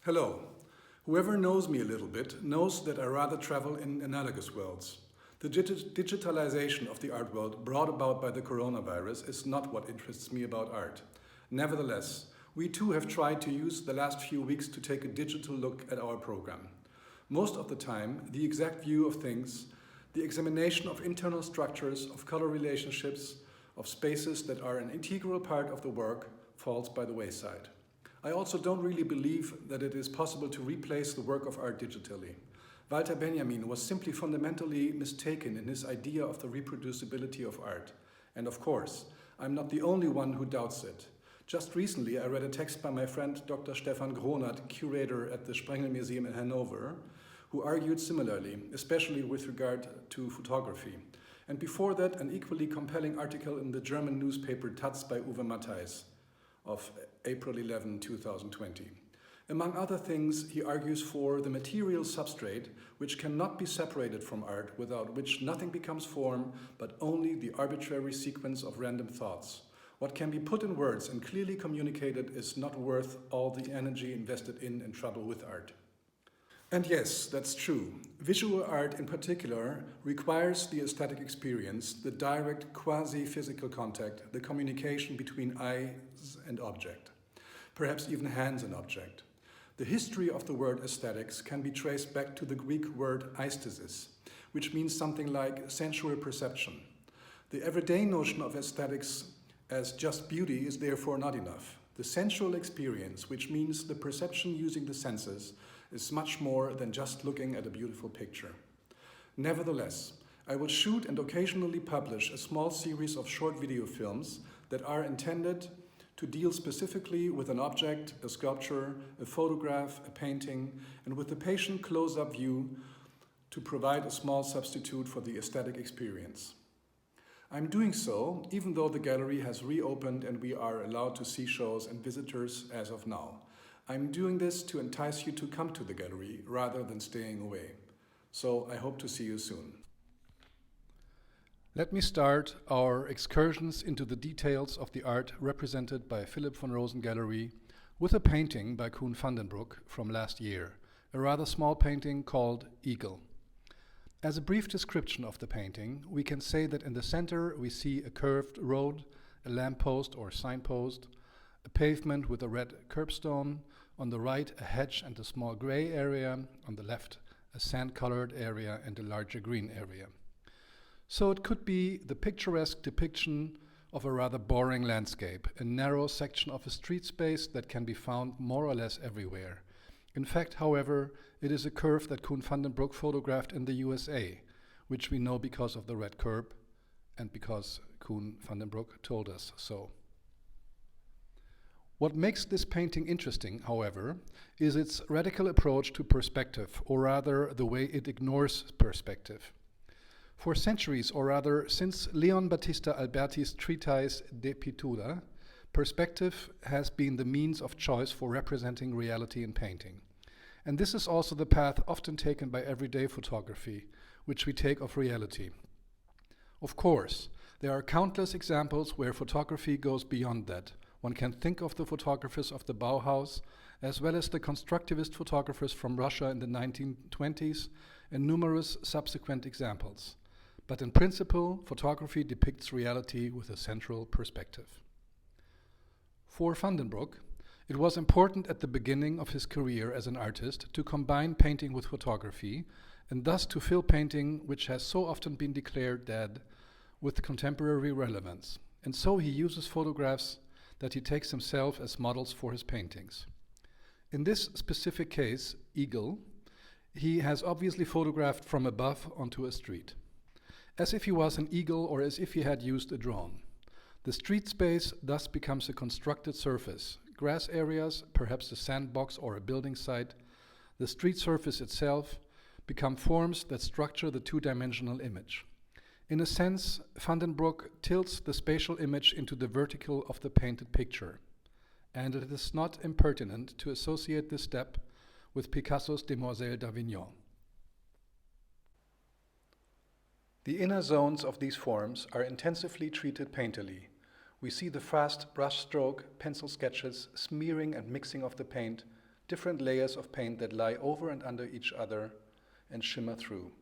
Hello. Whoever knows me a little bit knows that I rather travel in analogous worlds. The digitalization of the art world brought about by the coronavirus is not what interests me about art. Nevertheless, we too have tried to use the last few weeks to take a digital look at our program. Most of the time, the exact view of things, the examination of internal structures, of color relationships, of spaces that are an integral part of the work falls by the wayside. I also don't really believe that it is possible to replace the work of art digitally. Walter Benjamin was simply fundamentally mistaken in his idea of the reproducibility of art. And of course, I'm not the only one who doubts it. Just recently, I read a text by my friend Dr. Stefan Gronert, curator at the Sprengel Museum in Hanover, who argued similarly, especially with regard to photography. And before that, an equally compelling article in the German newspaper Taz by Uwe Matthijs of April 11, 2020. Among other things, he argues for the material substrate which cannot be separated from art, without which nothing becomes form, but only the arbitrary sequence of random thoughts. What can be put in words and clearly communicated is not worth all the energy invested in and trouble with art. And yes, that's true. Visual art in particular requires the aesthetic experience, the direct quasi-physical contact, the communication between eyes and object, perhaps even hands and object. The history of the word aesthetics can be traced back to the Greek word aesthesis, which means something like sensual perception. The everyday notion of aesthetics as just beauty is therefore not enough. The sensual experience, which means the perception using the senses, is much more than just looking at a beautiful picture. Nevertheless, I will shoot and occasionally publish a small series of short video films that are intended to deal specifically with an object, a sculpture, a photograph, a painting, and with the patient close-up view to provide a small substitute for the aesthetic experience. I'm doing so even though the gallery has reopened and we are allowed to see shows and visitors as of now. I'm doing this to entice you to come to the gallery rather than staying away. So I hope to see you soon. Let me start our excursions into the details of the art represented by Philipp von Rosen Galerie with a painting by Koen van den Broek from last year, a rather small painting called Eagle. As a brief description of the painting, we can say that in the center we see a curved road, a lamppost or signpost, a pavement with a red curbstone, on the right a hedge and a small grey area, on the left a sand-colored area and a larger green area. So it could be the picturesque depiction of a rather boring landscape, a narrow section of a street space that can be found more or less everywhere. In fact, however, it is a curve that Koen van den Broek photographed in the USA, which we know because of the red curb and because Koen van den Broek told us so. What makes this painting interesting, however, is its radical approach to perspective, or rather the way it ignores perspective. For centuries, or rather since Leon Battista Alberti's treatise De Pintura, perspective has been the means of choice for representing reality in painting. And this is also the path often taken by everyday photography, which we take of reality. Of course, there are countless examples where photography goes beyond that. One can think of the photographers of the Bauhaus, as well as the constructivist photographers from Russia in the 1920s, and numerous subsequent examples. But in principle, photography depicts reality with a central perspective. For van den Broek, it was important at the beginning of his career as an artist to combine painting with photography, and thus to fill painting, which has so often been declared dead, with contemporary relevance. And so he uses photographs that he takes himself as models for his paintings. In this specific case, Eagle, he has obviously photographed from above onto a street, as if he was an eagle or as if he had used a drone. The street space thus becomes a constructed surface. Grass areas, perhaps a sandbox or a building site, the street surface itself become forms that structure the two-dimensional image. In a sense, van den Broek tilts the spatial image into the vertical of the painted picture. And it is not impertinent to associate this step with Picasso's Demoiselle d'Avignon. The inner zones of these forms are intensively treated painterly. We see the fast brushstroke pencil sketches, smearing and mixing of the paint, different layers of paint that lie over and under each other and shimmer through.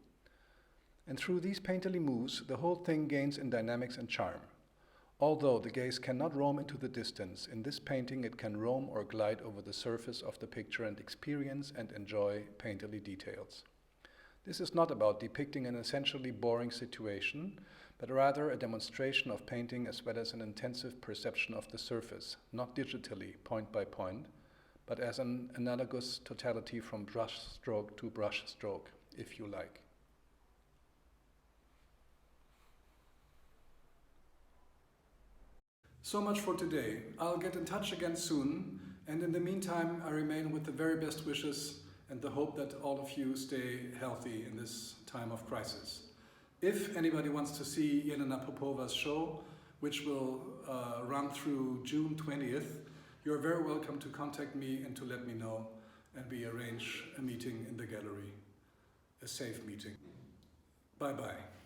And through these painterly moves, the whole thing gains in dynamics and charm. Although the gaze cannot roam into the distance, in this painting it can roam or glide over the surface of the picture and experience and enjoy painterly details. This is not about depicting an essentially boring situation, but rather a demonstration of painting as well as an intensive perception of the surface, not digitally, point by point, but as an analogous totality from brush stroke to brush stroke, if you like. So much for today. I'll get in touch again soon, and in the meantime I remain with the very best wishes and the hope that all of you stay healthy in this time of crisis. If anybody wants to see Jelena Popova's show, which will run through June 20th, you're very welcome to contact me and to let me know, and we arrange a meeting in the gallery, a safe meeting. Bye-bye.